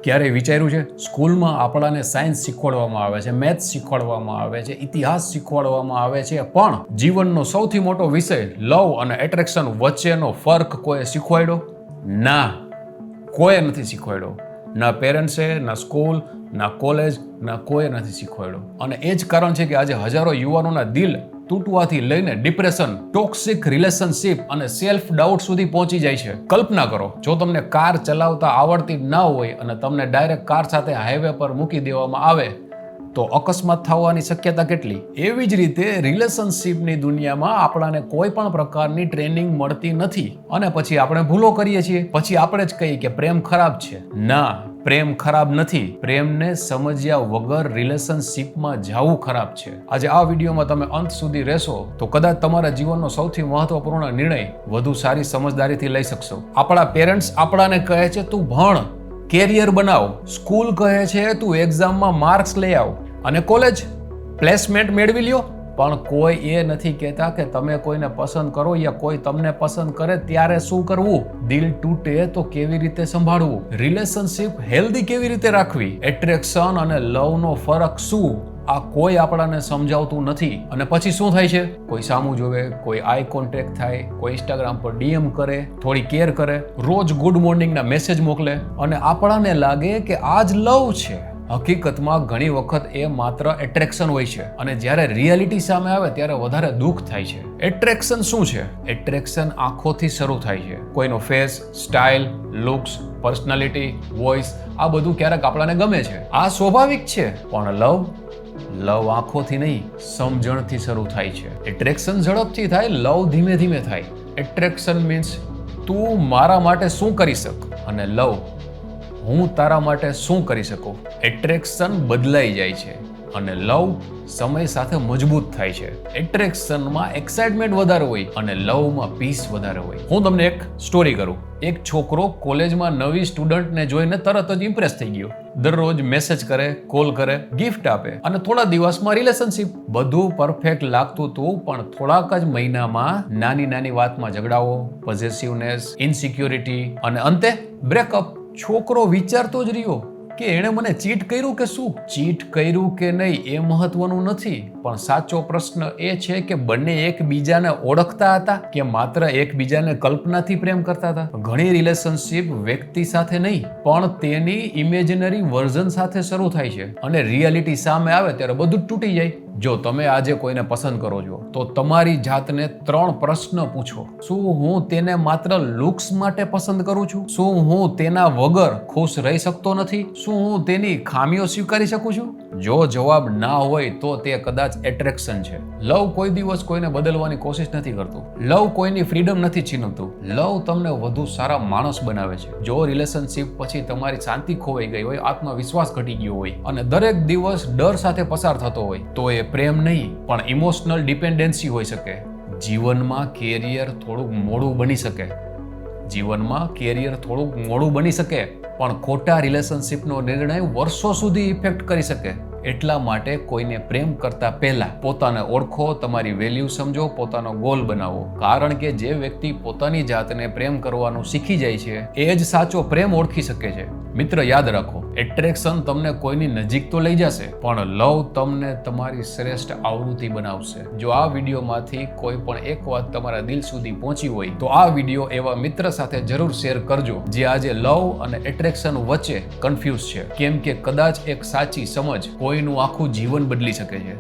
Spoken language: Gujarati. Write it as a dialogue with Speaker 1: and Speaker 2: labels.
Speaker 1: ક્યારેય વિચાર્યું છે સ્કૂલમાં આપણાને સાયન્સ શીખવાડવામાં આવે છે, મેથ્સ શીખવાડવામાં આવે છે, ઇતિહાસ શીખવાડવામાં આવે છે, પણ જીવનનો સૌથી મોટો વિષય લવ અને એટ્રેક્શન વચ્ચેનો ફર્ક કોઈ શીખવાડ્યો? ના, કોઈ નથી શીખવાડ્યો. ના પેરેન્ટ્સે, ના સ્કૂલ, ના કોલેજ, ના કોઈ નથી શીખવાડ્યો. અને એ જ કારણ છે કે આજે હજારો યુવાનોના દિલ તૂટવાથી લઈને ડિપ્રેશન, ટોક્સિક રિલેશનશિપ અને સેલ્ફ ડાઉટ સુધી પહોંચી જાય છે. કલ્પના કરો, જો તમને કાર ચલાવતા આવડતી ના હોય અને તમને ડાયરેક્ટ કાર સાથે હાઈવે પર મૂકી દેવામાં આવે તો અકસ્માત થવાની શક્યતા કેટલી? એવી જ રીતે રિલેશનશિપની દુનિયામાં આપણાને કોઈ પણ પ્રકારની ટ્રેનિંગ મળતી નથી અને પછી આપણે ભૂલો કરીએ છીએ. પછી આપણે જ કહીએ કે પ્રેમ ખરાબ છે. ના, પ્રેમ ખરાબ નથી. પ્રેમને સમજ્યા વગર રિલેશનશિપમાં જવું ખરાબ છે. આજે આ વિડીયોમાં તમે અંત સુધી રહેશો તો કદાચ તમારા જીવનનો સૌથી મહત્વપૂર્ણ નિર્ણય વધુ સારી સમજદારીથી લઈ શકશો. આપણા પેરેન્ટ્સ આપણાને કહે છે તું ભણ, કેરિયર બનાવ. સ્કૂલ કહે છે તું એક્ઝામમાં માર્ક્સ લઈ આવ અને કોલેજ પ્લેસમેન્ટ મેળવી લ્યો. પણ કોઈ એ નથી કહેતા કે તમે કોઈને પસંદ કરો યા કોઈ તમને પસંદ કરે ત્યારે શું કરવું. દિલ તૂટે તો કેવી રીતે સંભાળવું, રિલેશનશિપ હેલ્ધી કેવી રીતે રાખવી, એટ્રેક્શન અને લવનો ફરક શું, આ કોઈ આપણાને સમજાવતું નથી. અને પછી શું થાય છે? કોઈ સામું જોવે, કોઈ આઈ કોન્ટેક્ટ થાય, કોઈ ઇન્સ્ટાગ્રામ પર ડીએમ કરે, થોડી કેર કરે, રોજ ગુડ મોર્નિંગના મેસેજ મોકલે અને આપણાને લાગે કે આ જ લવ છે. હકીકતમાં ઘણી વખત એ માત્ર એટ્રેક્શન હોય છે અને જ્યારે રિયાલિટી સામે આવે ત્યારે વધારે દુઃખ થાય છે. એટ્રેક્શન શું છે? એટ્રેક્શન આંખોથી શરૂ થાય છે. કોઈનો face, style, looks, personality, voice, આ બધું ક્યારેક આપણાને ગમે છે. આ સ્વાભાવિક છે. પણ લવ આંખોથી નહીં, સમજણથી શરૂ થાય છે. એટ્રેક્શન ઝડપથી થાય, લવ ધીમે ધીમે થાય. એટ્રેક્શન મીન્સ તું મારા માટે શું કરી શક, અને લવ હું તારા માટે શું કરી શકું. એટ્રેક્શન બદલાઈ જાય છે અને લવ સમય સાથે મજબૂત થાય છે. એટ્રેક્શનમાં એક્સાઇટમેન્ટ વધારે હોય અને લવમાં પીસ વધારે હોય. હું તમને એક સ્ટોરી કરું. એક છોકરો કોલેજમાં નવી સ્ટુડન્ટને જોઈને તરત જ ઇમ્પ્રેસ થઈ ગયો. દરરોજ મેસેજ કરે, કોલ કરે, ગિફ્ટ આપે અને થોડા દિવસમાં રિલેશનશિપ. બધું પરફેક્ટ લાગતું હતું, પણ થોડાક જ મહિનામાં નાની નાની વાતમાં ઝઘડાઓ, પોઝેસિવનેસ, ઇનસિક્યોરિટી અને અંતે બ્રેકઅપ. છોકરો વિચારતો જ રહ્યો કે એણે મને ચીટ કર્યું કે શું. ચીટ કર્યું કે નહીં એ મહત્વનું નથી, પણ સાચો પ્રશ્ન એ છે કે બંને એકબીજાને ઓળખતા હતા કે માત્ર એકબીજાને કલ્પનાથી પ્રેમ કરતા હતા. ઘણી રિલેશનશિપ વ્યક્તિ સાથે નહીં પણ તેની ઇમેજિનરી વર્ઝન સાથે શરૂ થાય છે અને રિયાલિટી સામે આવે ત્યારે બધું જ તૂટી જાય. જો તમે આજે કોઈને પસંદ કરો છો તો તમારી જાતને 3 પ્રશ્ન પૂછો. શું હું તેને માત્ર લુક્સ માટે પસંદ કરું છું? શું હું તેના વગર ખુશ રહી શકતો નથી? શું હું તેની ખામીઓ સ્વીકારી શકું છું? જો જવાબ ના હોય તો તે કદાચ એટ્રેક્શન છે. લવ કોઈ દિવસ કોઈને બદલવાની કોશિશ નથી કરતું. લવ કોઈની ફ્રીડમ નથી છીનવતું. લવ તમને વધુ સારા માણસ બનાવે છે. જો રિલેશનશિપ પછી તમારી શાંતિ ખોવાઈ ગઈ હોય, આત્મવિશ્વાસ ઘટી ગયો હોય અને દરેક દિવસ ડર સાથે પસાર થતો હોય તો એ પ્રેમ નહીં પણ ઇમોશનલ ડિપેન્ડન્સી હોઈ શકે. જીવનમાં કેરિયર થોડુંક મોડું બની શકે. પણ ખોટા રિલેશનશિપનો નિર્ણય વર્ષો સુધી ઇફેક્ટ કરી શકે. એટલા માટે કોઈને પ્રેમ કરતા પહેલા પોતાને ઓળખો, તમારી વેલ્યુ સમજો, પોતાનો ગોલ બનાવો. કારણ કે જે વ્યક્તિ પોતાની જાતને પ્રેમ કરવાનું શીખી જાય છે એ જ સાચો પ્રેમ ઓળખી શકે છે. મિત્ર, યાદ રાખો, એટ્રેક્શન તમને કોઈની નજીક તો લઈ જશે પણ લવ તમને તમારી શ્રેષ્ઠ આવૃત્તિ બનાવશે. જો આ વિડીયોમાંથી કોઈ પણ એક વાત તમારા દિલ સુધી પહોંચી હોય તો આ વિડીયો એવા મિત્ર સાથે જરૂર શેર કરજો જે આજે લવ અને એટ્રેક્શન વચ્ચે કન્ફ્યુઝ છે. કેમ કે કદાચ એક સાચી સમજ કોઈનું આખું જીવન બદલી શકે છે.